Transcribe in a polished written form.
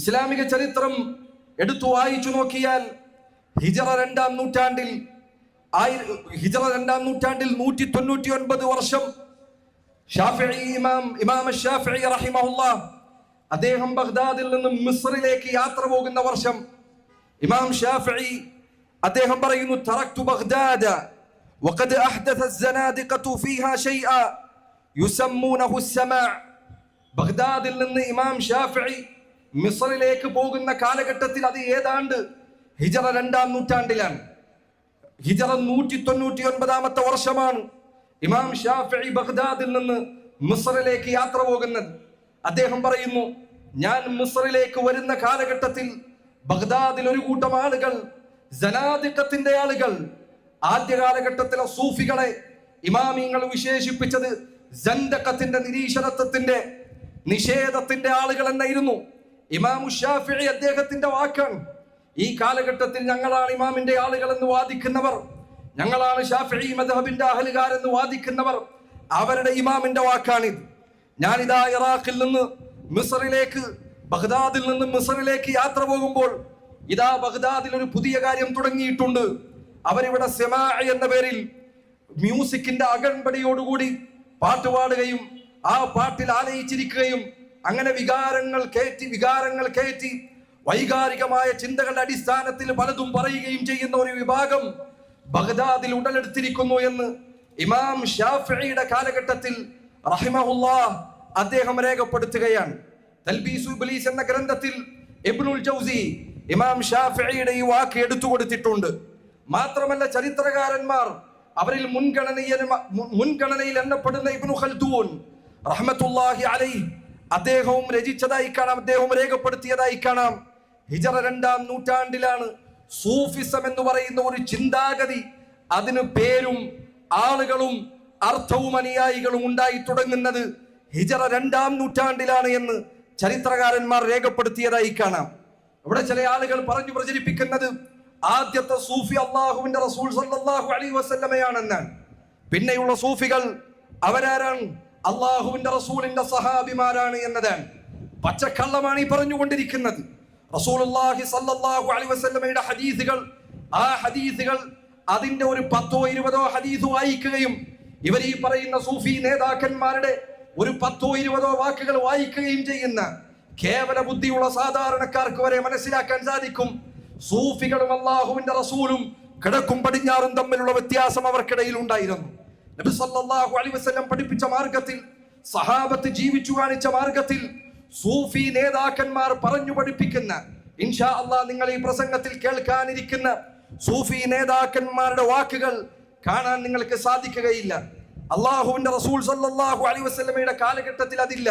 ഇസ്ലാമിക ചരിത്രം എടുത്തു വായിച്ചു നോക്കിയാൽ ഹിജറ രണ്ടാം നൂറ്റാണ്ടിൽ 199 വർഷം ഇമാം ശാഫിഈ റഹിമഹുല്ലാഹ് അദ്ദേഹം ബഗ്ദാദിൽ നിന്നും മിസ്റിലേക്ക് യാത്ര പോകുന്ന വർഷം ഇമാം ശാഫിഈ അദ്ദേഹം പറയുന്നു തറക്തു ബഗ്ദാദ وقد احدث الزنادقه فيها شيئا يسمونه السماع. ബഗ്ദാദിൽ നിന്ന് ഇമാം ശാഫിഈ മിസ്റിലേക്ക് പോകുന്ന കാലഘട്ടത്തിൽ അത് ഏതാണ്ട് ഹിജറ രണ്ടാം നൂറ്റാണ്ടിലാണ്. ഹിജറ 199 വർഷമാണ് ഇമാം ശാഫിഈ ബഗ്ദാദിൽ നിന്ന് മിസ്റിലേക്ക് യാത്ര പോകുന്നത്. അദ്ദേഹം പറയുന്നു, ഞാൻ മിസ്റിലേക്ക് വരുന്ന കാലഘട്ടത്തിൽ ബഗ്ദാദിൽ ഒരു കൂട്ടം ആളുകൾ, സനാദിഖത്തിന്റെ ആളുകൾ, ആദ്യ കാലഘട്ടത്തിലെ സൂഫികളെ ഇമാമിങ്ങൾ വിശേഷിപ്പിച്ചത് സന്ദഖത്തിന്റെ നിരീശ്വരത്വത്തിന്റെ നിഷേധത്തിന്റെ ആളുകൾ എന്നായിരുന്നു. ഇമാം ശാഫിഈ അദ്ദേഹത്തിന്റെ വാക്കാണ്. ഈ കാലഘട്ടത്തിൽ ഞങ്ങളാണ് ഇമാമിന്റെ ആളുകൾ എന്ന് വാദിക്കുന്നവർ, ഞങ്ങളാണ് ശാഫിഈ മദ്ഹബിന്റെ അഹ്ലുകാരെന്ന് വാദിക്കുന്നവർ, അവരുടെ ഇമാമിന്റെ വാക്കാണിത്. ഞാനിതാ ഇറാഖിൽ നിന്ന് മിസ്റിലേക്ക്, ബഗ്ദാദിൽ നിന്ന് മിസ്റിലേക്ക് യാത്ര പോകുമ്പോൾ ഇതാ ബഗ്ദാദിൽ ഒരു പുതിയ കാര്യം തുടങ്ങിയിട്ടുണ്ട്. അവരിവിടെ സമാഅ എന്ന പേരിൽ മ്യൂസിക്കിന്റെ അകമ്പടിയോടുകൂടി പാട്ട് പാടുകയും ആ പാട്ടിൽ ആലയിച്ചിരിക്കുകയും അങ്ങനെ വികാരങ്ങൾ കയറ്റി വൈകാരികമായ ചിന്തകളുടെ അടിസ്ഥാനത്തിൽ പലതും പറയുകയും ചെയ്യുന്ന ഒരു വിഭാഗം ബഗ്ദാദിൽ ഉടലെടുത്തിരിക്കുന്നു എന്ന് ഇമാം ശാഫിഈയുടെ കാലഘട്ടത്തിൽ റഹിമഹുല്ലാഹ് അദ്ദേഹം രേഖപ്പെടുത്തുകയാണ്. തൽബീസു ഇബ്ലീസ് എന്ന ഗ്രന്ഥത്തിൽ ഇബ്നുൽ ജൗസി ഇമാം ശാഫിഈയുടെ ഈ വാക്ക് എടുത്തു കൊടുത്തിട്ടുണ്ട്. മാത്രമല്ല ചരിത്രകാരന്മാർ അവരിൽ മുൻഗണനയിൽ എണ്ണപ്പെടുന്ന ഇബ്നു ഖൽദൂൻ റഹ്മത്തുള്ളാഹി അലൈഹി അദ്ദേഹവും രചിച്ചതായി കാണാം, അദ്ദേഹം രേഖപ്പെടുത്തിയതായി കാണാം. ഹിജറ രണ്ടാം നൂറ്റാണ്ടിലാണ് സൂഫിസം എന്ന് പറയുന്ന ഒരു ചിന്താഗതി, അതിന് പേരും ആളുകളും അർത്ഥവും അനുയായികളും ഉണ്ടായി തുടങ്ങുന്നത് ഹിജറ രണ്ടാം നൂറ്റാണ്ടിലാണ് എന്ന് ചരിത്രകാരന്മാർ രേഖപ്പെടുത്തിയതായി കാണാം. ഇവിടെ ചില ആളുകൾ പറഞ്ഞു പ്രചരിപ്പിക്കുന്നത് ആദ്യത്തെ സൂഫി അള്ളാഹുവിന്റെ റസൂൽ സല്ലല്ലാഹു അലൈഹി വസല്ലമയാണെന്നാണ്. പിന്നെയുള്ള സൂഫികൾ അവരാരാണ്? അള്ളാഹുവിന്റെ റസൂലിന്റെ സഹാബിമാരാണ് എന്നതാണ്. പച്ചക്കള്ളമാണ് ഈ പറഞ്ഞുകൊണ്ടിരിക്കുന്നത്. റസൂലുള്ളാഹി സല്ലല്ലാഹു അലൈഹി വസല്ലമയുടെ ഹദീസുകൾ, ആ ഹദീസുകൾ അതിന്റെ ഒരു 10ഓ 20ഓ ഹദീസ് വായിക്കുകയും ഇവർ ഈ പറയുന്ന സൂഫി നേതാക്കന്മാരുടെ ഒരു 10ഓ 20ഓ വാക്കുകൾ വായിക്കുകയും ചെയ്യുന്ന കേവല ബുദ്ധിയുള്ള സാധാരണക്കാർക്ക് വരെ മനസ്സിലാക്കാൻ സാധിക്കും സൂഫികളും അള്ളാഹുവിന്റെ റസൂലും കിഴക്കും പടിഞ്ഞാറും തമ്മിലുള്ള വ്യത്യാസം അവർക്കിടയിൽ ഉണ്ടായിരുന്നു. നബി സല്ലല്ലാഹു അലൈഹി വസല്ലം പഠിപ്പിച്ച മാർഗത്തിൽ, സഹാബത്ത് ജീവിച്ചു കാണിച്ച മാർഗത്തിൽ സൂഫി നേതാക്കന്മാർ പറഞ്ഞു പഠിപ്പിക്കുന്ന, ഇൻഷാ അല്ലാഹ് നിങ്ങൾ ഈ പ്രസംഗത്തിൽ കേൾക്കാനിരിക്കുന്ന സൂഫി നേതാക്കന്മാരുടെ വാക്കുകൾ കാണാൻ നിങ്ങൾക്ക് സാധിക്കുകയില്ല. അള്ളാഹുവിന്റെ റസൂൽ സല്ലല്ലാഹു അലൈഹി വസല്ലമയുടെ കാലഘട്ടത്തിൽ അതില്ല.